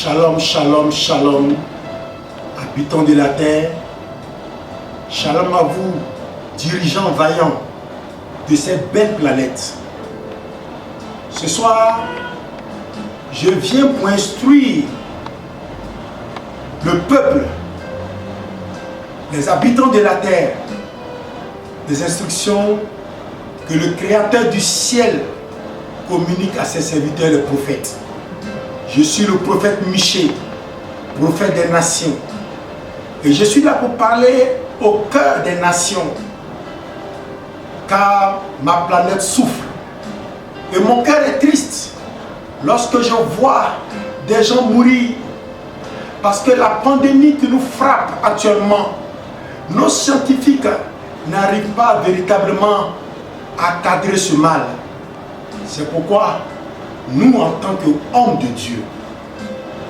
Shalom, shalom, shalom, habitants de la terre. Shalom à vous, dirigeants vaillants de cette belle planète. Ce soir, je viens pour instruire le peuple, les habitants de la terre, des instructions que le Créateur du ciel communique à ses serviteurs, les prophètes. Je suis le prophète Michée, prophète des nations. Et je suis là pour parler au cœur des nations. Car ma planète souffre. Et mon cœur est triste lorsque je vois des gens mourir. Parce que la pandémie qui nous frappe actuellement, nos scientifiques n'arrivent pas véritablement à cadrer ce mal. C'est pourquoi nous, en tant qu'hommes de Dieu,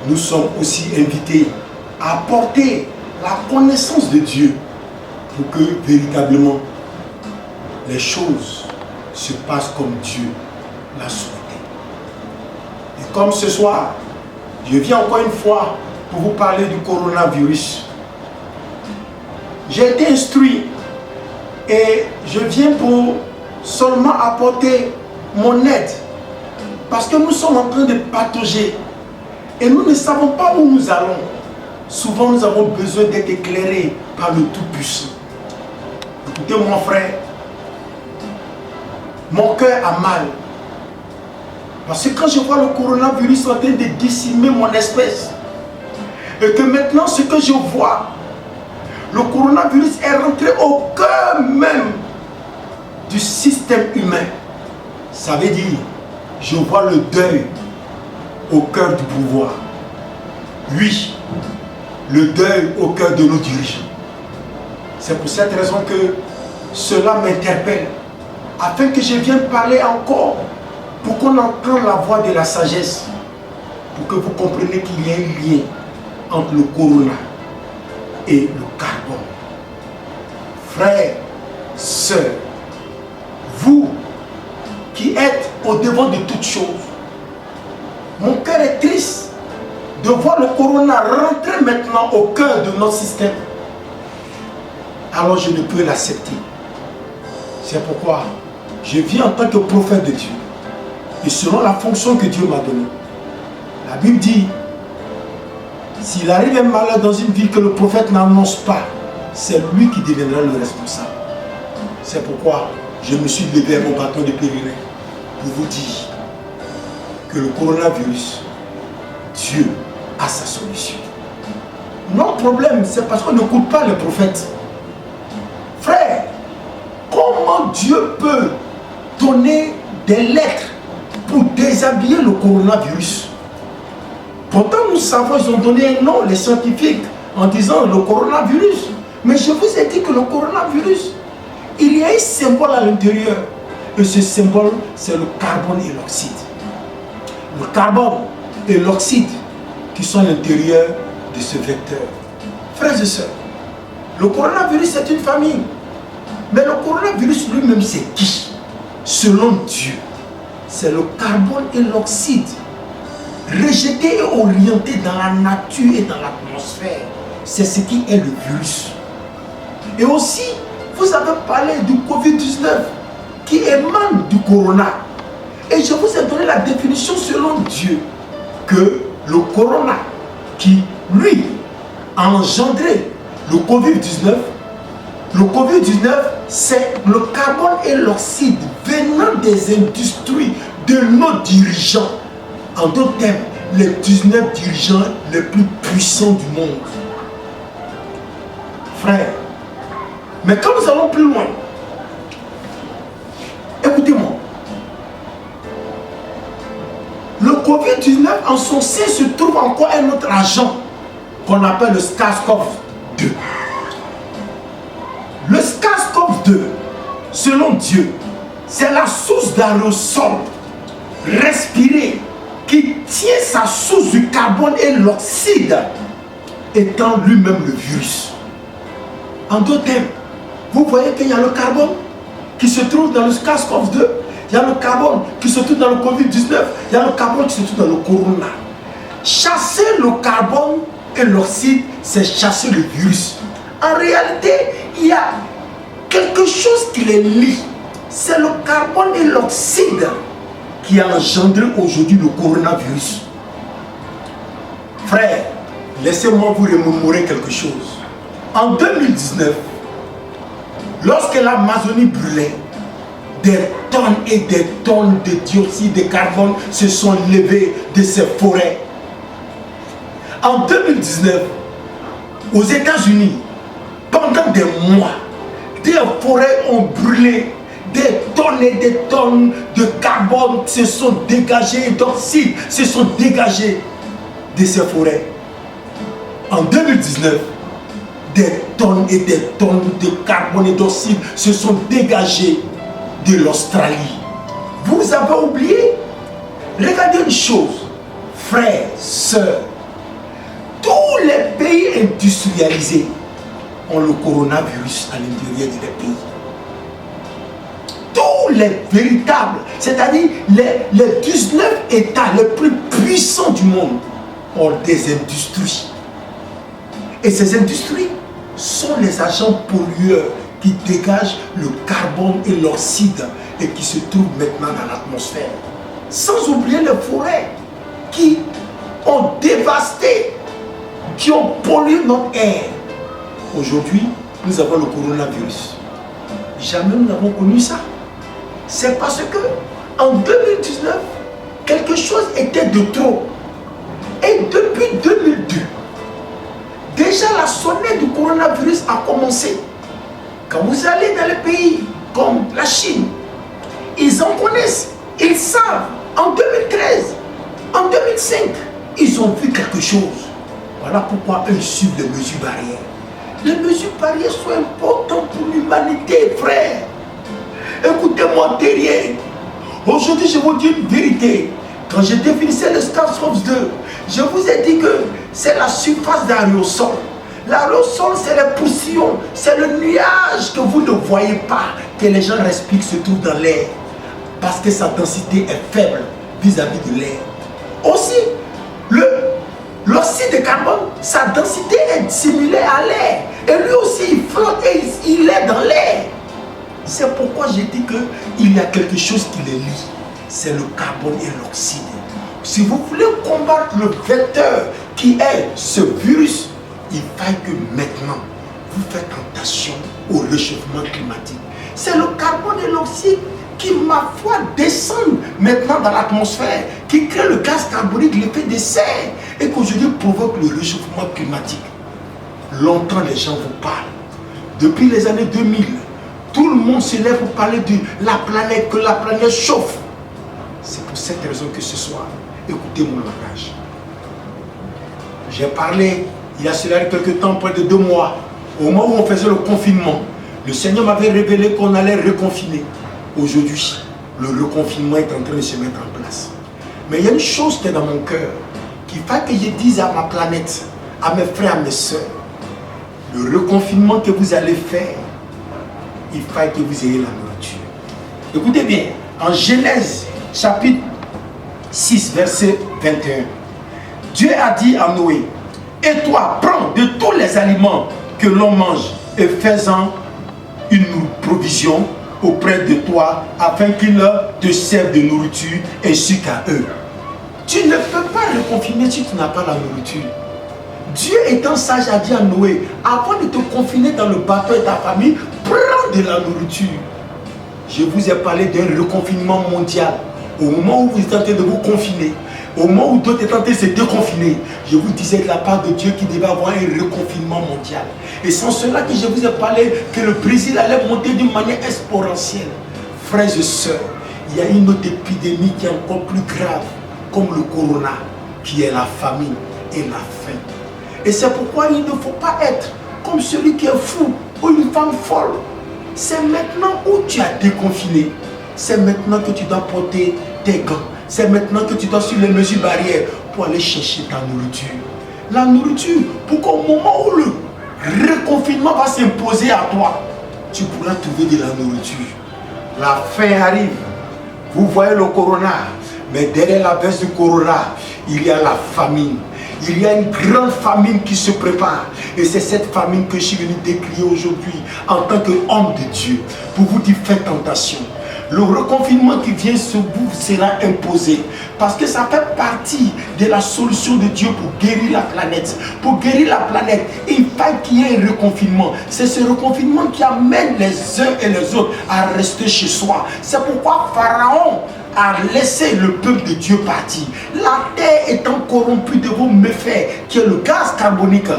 nous sommes aussi invités à apporter la connaissance de Dieu pour que véritablement les choses se passent comme Dieu l'a souhaité. Et comme ce soir, je viens encore une fois pour vous parler du coronavirus. J'ai été instruit et je viens pour seulement apporter mon aide. Parce que nous sommes en train de patauger et nous ne savons pas où nous allons. Souvent, nous avons besoin d'être éclairés par le Tout-Puissant. Écoutez, mon frère, mon cœur a mal. Parce que quand je vois le coronavirus en train de décimer mon espèce, et que maintenant, ce que je vois, le coronavirus est rentré au cœur même du système humain. Ça veut dire, je vois le deuil au cœur du pouvoir. Oui, le deuil au cœur de nos dirigeants. C'est pour cette raison que cela m'interpelle, afin que je vienne parler encore, pour qu'on entende la voix de la sagesse, pour que vous compreniez qu'il y a un lien entre le corona et le carbone. Frères, sœurs, vous qui êtes au devant de toutes choses, mon cœur est triste de voir le corona rentrer maintenant au cœur de notre système. Alors je ne peux l'accepter. C'est pourquoi je viens en tant que prophète de Dieu. Et selon la fonction que Dieu m'a donnée. La Bible dit, s'il arrive un malheur dans une ville que le prophète n'annonce pas, c'est lui qui deviendra le responsable. C'est pourquoi je me suis levé à mon bâton de pèlerin pour vous dire que le coronavirus, Dieu a sa solution. Notre problème, c'est parce qu'on n'écoute pas les prophètes. Frère, comment Dieu peut donner des lettres pour déshabiller le coronavirus? Pourtant, nous savons, ils ont donné un nom, les scientifiques, en disant le coronavirus. Mais je vous ai dit que le coronavirus, il y a un symbole à l'intérieur. Et ce symbole, c'est le carbone et l'oxyde. Le carbone et l'oxyde qui sont à l'intérieur de ce vecteur. Frères et sœurs, le coronavirus, c'est une famille. Mais le coronavirus lui-même, c'est qui? Selon Dieu, c'est le carbone et l'oxyde rejetés et orientés dans la nature et dans l'atmosphère. C'est ce qui est le virus. Et aussi, vous avez parlé du Covid-19 qui émane du corona. Et je vous ai donné la définition selon Dieu que le corona qui, lui, a engendré le Covid-19, c'est le carbone et l'oxyde venant des industries de nos dirigeants. En d'autres termes, les 19 dirigeants les plus puissants du monde. Frère, mais quand nous allons plus loin, écoutez-moi. Le Covid-19, en son sein se trouve encore un autre agent qu'on appelle le SARS-CoV-2. Le SARS-CoV-2, selon Dieu, c'est la source d'aérosol respiré qui tient sa source du carbone et l'oxyde, étant lui-même le virus. En d'autres termes, vous voyez qu'il y a le carbone qui se trouve dans le SARS-CoV-2, il y a le carbone qui se trouve dans le Covid-19, il y a le carbone qui se trouve dans le corona. chasser le carbone et l'oxyde, c'est chasser le virus. En réalité, il y a quelque chose qui les lie. C'est le carbone et l'oxyde qui a engendré aujourd'hui le coronavirus. Frère, laissez-moi vous remémorer quelque chose. En 2019, lorsque l'Amazonie brûlait, des tonnes et des tonnes de dioxyde de carbone se sont levées de ces forêts. En 2019, aux États-Unis, pendant des mois, des forêts ont brûlé, des tonnes et des tonnes de carbone se sont dégagées, d'oxyde se sont dégagées de ces forêts. En 2019, des tonnes et des tonnes de carbone et d'oxyde se sont dégagées de l'Australie. Vous avez oublié? Regardez une chose, frères, sœurs, tous les pays industrialisés ont le coronavirus à l'intérieur de leur pays. Tous les véritables, c'est-à-dire les 19 États les plus puissants du monde ont des industries. Et ces industries sont les agents pollueurs qui dégagent le carbone et l'oxyde et qui se trouvent maintenant dans l'atmosphère. Sans oublier les forêts qui ont dévasté, qui ont pollué notre air. Aujourd'hui, nous avons le coronavirus. Jamais nous n'avons connu ça. C'est parce que en 2019, quelque chose était de trop. Et depuis 2002, déjà la sonnette du coronavirus a commencé. Quand vous allez dans les pays comme la Chine, ils en connaissent, ils savent. En 2013, en 2005, ils ont vu quelque chose. Voilà pourquoi eux suivent les mesures barrières. Les mesures barrières sont importantes pour l'humanité, frère. Écoutez-moi derrière. Aujourd'hui, je vous dis une vérité. Quand je définissais le SARS-CoV-2, je vous ai dit que c'est la surface d'aérosol. L'aérosol, c'est les poussières, c'est le nuage que vous ne voyez pas, que les gens respirent, se trouve dans l'air. Parce que sa densité est faible vis-à-vis de l'air. Aussi, l'oxyde de carbone, sa densité est similaire à l'air. Et lui aussi, il flotte et il est dans l'air. C'est pourquoi j'ai dit qu'il y a quelque chose qui les lie. C'est le carbone et l'oxyde. Si vous voulez combattre le vecteur qui est ce virus, il faille que maintenant, vous faites attention au réchauffement climatique. C'est le carbone et l'oxyde qui, ma foi, descendent maintenant dans l'atmosphère, qui crée le gaz carbonique, l'effet de serre, et qu'aujourd'hui provoque le réchauffement climatique. Longtemps, les gens vous parlent. Depuis les années 2000, tout le monde se lève pour parler de la planète, que la planète chauffe. C'est pour cette raison que ce soir, écoutez mon langage. J'ai parlé, il y a cela quelques temps, près de 2 mois, au moment où on faisait le confinement. Le Seigneur m'avait révélé qu'on allait reconfiner. Aujourd'hui, le reconfinement est en train de se mettre en place. Mais il y a une chose qui est dans mon cœur, qu'il faut que je dise à ma planète, à mes frères, à mes soeurs, le reconfinement que vous allez faire, il faut que vous ayez la nourriture. Écoutez bien, en Genèse, chapitre 6, verset 21, Dieu a dit à Noé, et toi, prends de tous les aliments que l'on mange et fais-en une provision auprès de toi afin qu'il te serve de nourriture ainsi qu'à eux. Tu ne peux pas reconfiner si tu n'as pas la nourriture. Dieu étant sage a dit à Noé, avant de te confiner dans le bateau et ta famille, prends de la nourriture. Je vous ai parlé d'un reconfinement mondial. Au moment où vous êtes en train de vous confiner, au moment où d'autres étaient en train de se déconfiner, je vous disais de la part de Dieu qu'il devait avoir un reconfinement mondial. Et sans cela que je vous ai parlé que le Brésil allait monter d'une manière exponentielle. Frères et sœurs, il y a une autre épidémie qui est encore plus grave, comme le corona, qui est la famine et la faim. Et c'est pourquoi il ne faut pas être comme celui qui est fou ou une femme folle. C'est maintenant où tu as déconfiné. C'est maintenant que tu dois porter tes gants. C'est maintenant que tu dois suivre les mesures barrières pour aller chercher ta nourriture. La nourriture, pour qu'au moment où le reconfinement va s'imposer à toi, tu pourras trouver de la nourriture. La fin arrive. Vous voyez le corona, mais derrière la veste du corona, il y a la famine. Il y a une grande famine qui se prépare. Et c'est cette famine que je suis venu décrire aujourd'hui en tant qu'homme de Dieu. Pour vous dire, faites tentation. Le reconfinement qui vient sur vous sera imposé. Parce que ça fait partie de la solution de Dieu pour guérir la planète. Pour guérir la planète, il faut qu'il y ait un reconfinement. C'est ce reconfinement qui amène les uns et les autres à rester chez soi. C'est pourquoi Pharaon a laissé le peuple de Dieu partir. La terre étant corrompue de vos méfaits, qui est le gaz carbonique,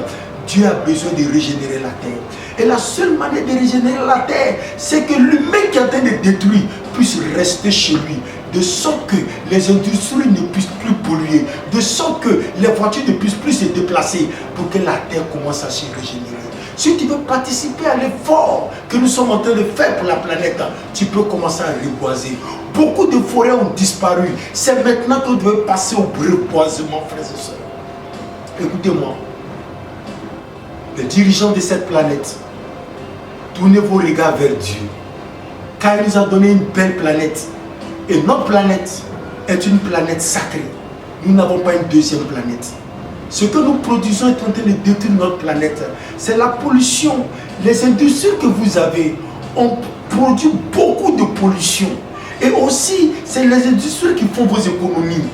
Dieu a besoin de régénérer la terre. Et la seule manière de régénérer la terre, c'est que l'humain qui est en train de détruire puisse rester chez lui. De sorte que les industries ne puissent plus polluer. De sorte que les voitures ne puissent plus se déplacer pour que la terre commence à se régénérer. Si tu veux participer à l'effort que nous sommes en train de faire pour la planète, tu peux commencer à reboiser. Beaucoup de forêts ont disparu. C'est maintenant que vous devez passer au reboisement, frères et sœurs. Écoutez-moi. Les dirigeants de cette planète, tournez vos regards vers Dieu. Car il nous a donné une belle planète. Et notre planète est une planète sacrée. Nous n'avons pas une deuxième planète. Ce que nous produisons est en train de détruire notre planète. C'est la pollution. Les industries que vous avez ont produit beaucoup de pollution. Et aussi, c'est les industries qui font vos économies.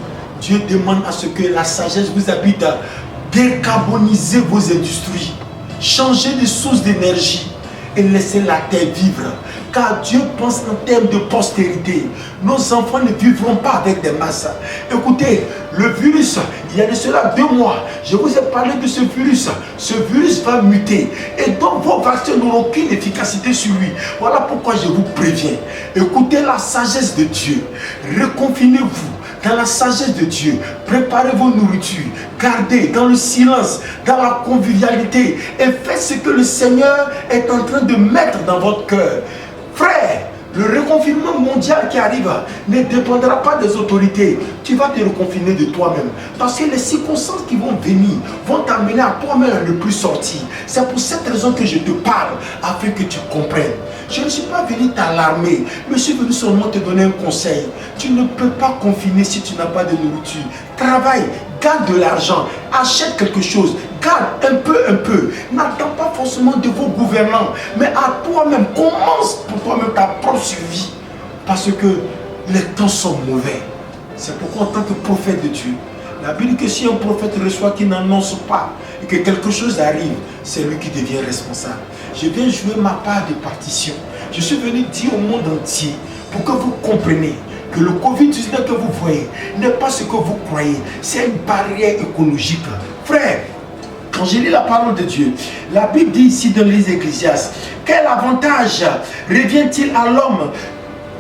Dieu demande à ce que la sagesse vous habite à décarboniser vos industries. Changer de source d'énergie et laisser la terre vivre. Car Dieu pense en termes de postérité. Nos enfants ne vivront pas avec des masses. Écoutez, le virus, il y a de cela 2 mois, je vous ai parlé de ce virus. Ce virus va muter. Et donc vos vaccins n'auront aucune efficacité sur lui. Voilà pourquoi je vous préviens. Écoutez la sagesse de Dieu. Reconfinez-vous dans la sagesse de Dieu. Préparez vos nourritures. Gardez dans le silence, dans la convivialité. Et faites ce que le Seigneur est en train de mettre dans votre cœur. Frère, le reconfinement mondial qui arrive ne dépendra pas des autorités. Tu vas te reconfiner de toi-même. Parce que les circonstances qui vont venir vont t'amener à toi-même à ne plus sortir. C'est pour cette raison que je te parle, afin que tu comprennes. Je ne suis pas venu t'alarmer, mais je suis venu seulement te donner un conseil. Tu ne peux pas confiner si tu n'as pas de nourriture. Travaille, gagne de l'argent, achète quelque chose, gagne un peu. N'attends pas forcément de vos gouvernants, mais à toi-même, commence pour toi-même ta propre survie. Parce que les temps sont mauvais. C'est pourquoi en tant que prophète de Dieu, la Bible dit que si un prophète reçoit qui n'annonce pas et que quelque chose arrive, c'est lui qui devient responsable. Je viens jouer ma part de partition. Je suis venu dire au monde entier pour que vous compreniez que le Covid-19 que vous voyez n'est pas ce que vous croyez. C'est une barrière écologique. Frère, quand je lis la parole de Dieu, la Bible dit ici dans les Ecclésiastes, quel avantage revient-il à l'homme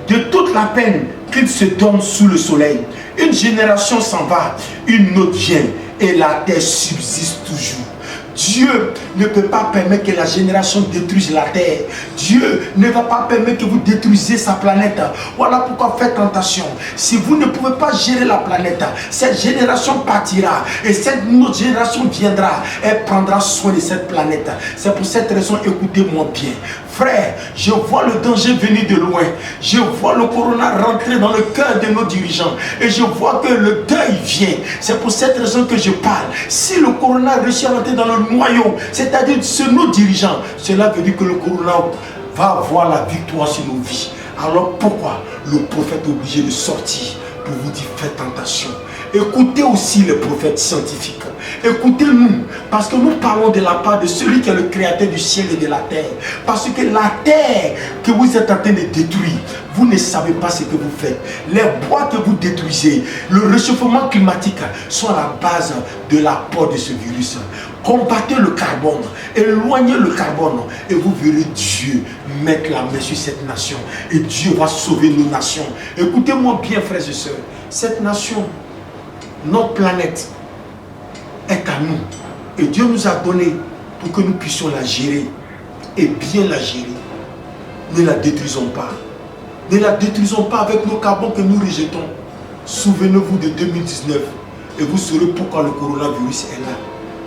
de toute la peine qu'il se donne sous le soleil? Une génération s'en va, une autre vient, et la terre subsiste toujours. Dieu ne peut pas permettre que la génération détruise la terre. Dieu ne va pas permettre que vous détruisiez sa planète. Voilà pourquoi faites attention. Si vous ne pouvez pas gérer la planète, cette génération partira. Et cette autre génération viendra. Elle prendra soin de cette planète. C'est pour cette raison, écoutez-moi bien. Frère, je vois le danger venir de loin. Je vois le corona rentrer dans le cœur de nos dirigeants. Et je vois que le deuil vient. C'est pour cette raison que je parle. Si le corona réussit à rentrer dans le noyau, c'est-à-dire sur nos dirigeants, cela veut dire que le corona va avoir la victoire sur nos vies. Alors pourquoi le prophète est obligé de sortir pour vous dire faites attention? Écoutez aussi les prophètes scientifiques. Écoutez-nous, parce que nous parlons de la part de celui qui est le créateur du ciel et de la terre. Parce que la terre que vous êtes en train de détruire, vous ne savez pas ce que vous faites. Les bois que vous détruisez, le réchauffement climatique sont à la base de l'apport de ce virus. Combattez le carbone, éloignez le carbone et vous verrez Dieu mettre la main sur cette nation. Et Dieu va sauver nos nations. Écoutez-moi bien, frères et sœurs. Cette nation, notre planète, est à nous. Et Dieu nous a donné pour que nous puissions la gérer et bien la gérer. Ne la détruisons pas. Ne la détruisons pas avec nos carbone que nous rejetons. Souvenez-vous de 2019 et vous saurez pourquoi le coronavirus est là.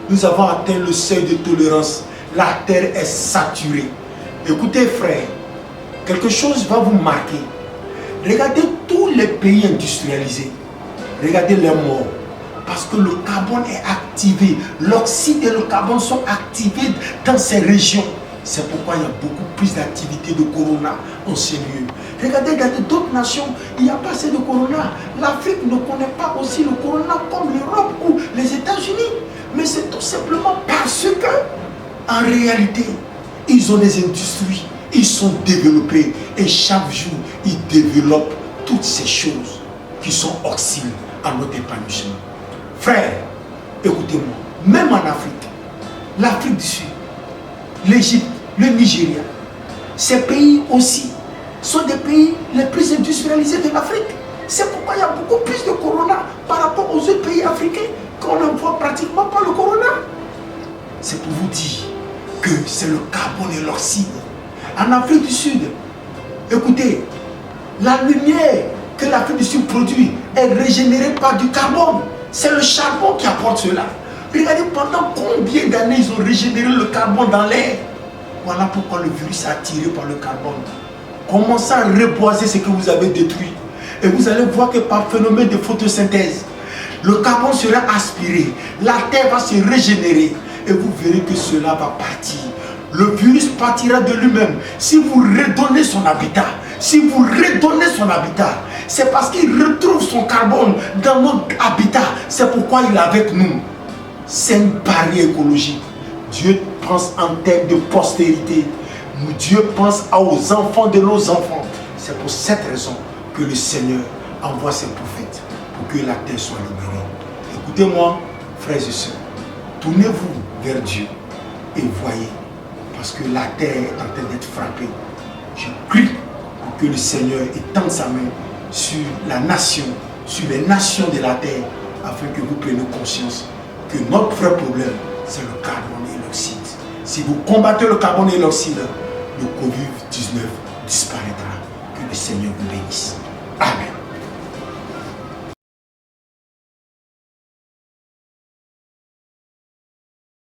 Nous avons atteint le seuil de tolérance. La terre est saturée. Écoutez, frère, quelque chose va vous marquer. Regardez tous les pays industrialisés. Regardez les morts. Parce que le carbone est activé. L'oxyde et le carbone sont activés dans ces régions. C'est pourquoi il y a beaucoup plus d'activité de corona en ces lieux. Regardez, dans d'autres nations, il n'y a pas assez de corona. L'Afrique ne connaît pas aussi le corona comme l'Europe ou les États-Unis. Mais c'est tout simplement parce que, en réalité, ils ont des industries, ils sont développés et chaque jour, ils développent toutes ces choses qui sont hostiles à notre épanouissement. Frères, écoutez-moi, même en Afrique, l'Afrique du Sud, l'Égypte, le Nigeria, ces pays aussi sont des pays les plus industrialisés de l'Afrique. C'est pourquoi il y a beaucoup plus de corona par rapport aux autres pays africains qu'on ne voit pratiquement pas le corona. C'est pour vous dire que c'est le carbone et l'oxyde. En Afrique du Sud, écoutez, la lumière que l'Afrique du Sud produit est régénérée par du carbone. C'est le charbon qui apporte cela. Regardez pendant combien d'années ils ont régénéré le carbone dans l'air. Voilà pourquoi le virus est attiré par le carbone. Commencez à reboiser ce que vous avez détruit. Et vous allez voir que par phénomène de photosynthèse, le carbone sera aspiré, la terre va se régénérer. Et vous verrez que cela va partir. Le virus partira de lui-même. Si vous redonnez son habitat, c'est parce qu'il retrouve son carbone dans notre habitat. C'est pourquoi il est avec nous. C'est une barrière écologique. Dieu pense en termes de postérité. Dieu pense aux enfants de nos enfants. C'est pour cette raison que le Seigneur envoie ses prophètes pour que la terre soit libérée. Écoutez-moi, frères et sœurs, tournez-vous vers Dieu et voyez, parce que la terre est en train d'être frappée. Je prie pour que le Seigneur étende sa main sur la nation, sur les nations de la terre, afin que vous preniez conscience que notre vrai problème, c'est le carbone et l'oxyde. Si vous combattez le carbone et l'oxyde, le Covid-19 disparaîtra. Que le Seigneur vous bénisse. Amen.